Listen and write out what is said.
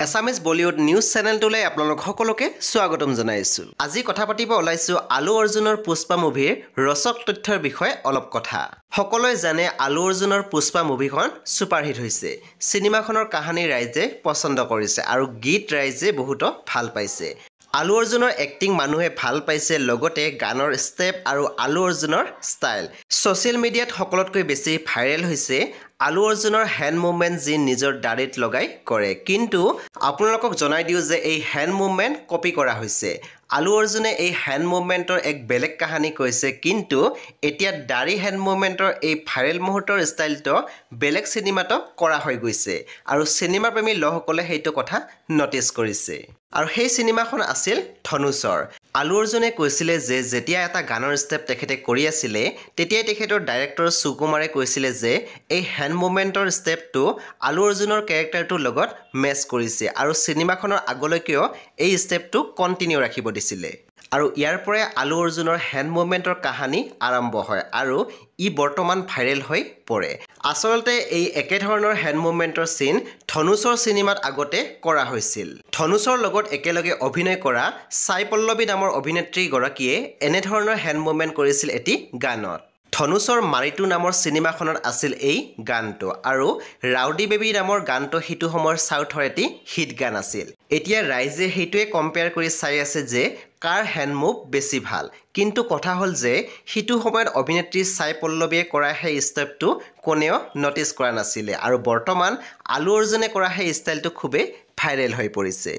Assamese Bollywood news channel tole apnalok সকলোকে স্বাগতম জনাইছো আজি কথা পাতিব ওলাইছো আলু অৰ্জুনৰ পুষ্পা মুভিৰ ৰসক তথ্যৰ বিষয়ে অলপ কথা সকলোৱে জানে আলু অৰ্জুনৰ পুষ্পা মুভিখন সুপাৰহিট হৈছে সিনেমাখনৰ কাহিনী ৰাইজে পছন্দ কৰিছে আৰু গীত ৰাইজে বহুত ভাল পাইছে আলু অৰ্জুনৰ এক্টিং মানুহে ভাল পাইছে লগতে গানৰ ষ্টেপ আৰু আলু অৰ্জুনৰ ষ্টাইল সোশ্যাল মিডিয়াত সকলোতকৈ বেছি ভাইৰেল হৈছে আলু অৰ্জুনৰ হ্যান্ড মুভমেন্ট যি নিজৰ দাড়িত লগাই কৰে কিন্তু আপোনালোকক জনাই দিও যে এই হ্যান্ড মুভমেন্ট কপি কৰা হৈছে আলু অৰ্জুনে এই হ্যান্ড মুভমেন্টৰ এক বেলেগ কাহিনী কৈছে কিন্তু এতিয়া দাড়ি হ্যান্ড মুভমেন্টৰ এই ভাইৰেল মুহূৰ্তৰ ষ্টাইলটো বেলেগ সিনেমাত কৰা হৈ গৈছে আৰু সিনেমা প্ৰেমী লোকসকলে সেইটো কথা নটিস কৰিছে আৰু সেই সিনেমাখন আছিল ধনুষৰ আলু অৰ্জুনে কৈছিলে যে যেতিয়া এটা গানৰ ষ্টেপ তেখেতে কৰি আছিল তেতিয়া তেখেতৰ ডাইৰেক্টৰ সুকুমাৰে কৈছিলে যে এই হ্যান্ড মুভমেন্টৰ ষ্টেপটো আলু অৰ্জুনৰ ক্যাৰেক্টাৰটোৰ লগত মেচ কৰিছে আৰু সিনেমাখনৰ আগলৈকেও এই ষ্টেপটো কন্টিনিউ ৰাখিব দিছিলে আৰু ইয়াৰ পৰে আলু অৰ্জুনৰ হ্যান্ড মুভমেন্টৰ কাহিনী আৰম্ভ হয় আৰু ই বৰ্তমান ভাইৰেল হৈ পৰে আসলতে এই একে ধৰণৰ হ্যান্ড মুভমেন্টৰ সিন ধনুষৰ সিনেমাত আগতে কৰা হৈছিল ধনুষৰ লগত একেলগে অভিনয় কৰা সাই পল্লৱী নামৰ অভিনেত্ৰী গৰাকীয়ে এনে ধৰণৰ হ্যান্ড মুভমেন্ট কৰিছিল এটি গানত ধনুষৰ মাৰিটু নামৰ সিনেমাখনত আছিল এই গানটো আৰু ৰাউডি বেবী নামৰ গানটো হিটু সময়ৰ সাউথৰ এটি হিট গান আছিল এতিয়া ৰাইজে হেইটোৱে কম্পেয়াৰ কৰি চাই আছে যে কাৰ হ্যান্ড মুভ বেছি ভাল কিন্তু কথা হল যে হিটু সময়ত অভিনেত্ৰী সাই পল্লৱীয়ে কৰা সেই ষ্টেপটো কোনেও নটিস কৰা নাছিল আৰু বৰ্তমান আলু অৰ্জুনে কৰা সেই ষ্টাইলটো খুবে ভাইৰেল হৈ পৰিছে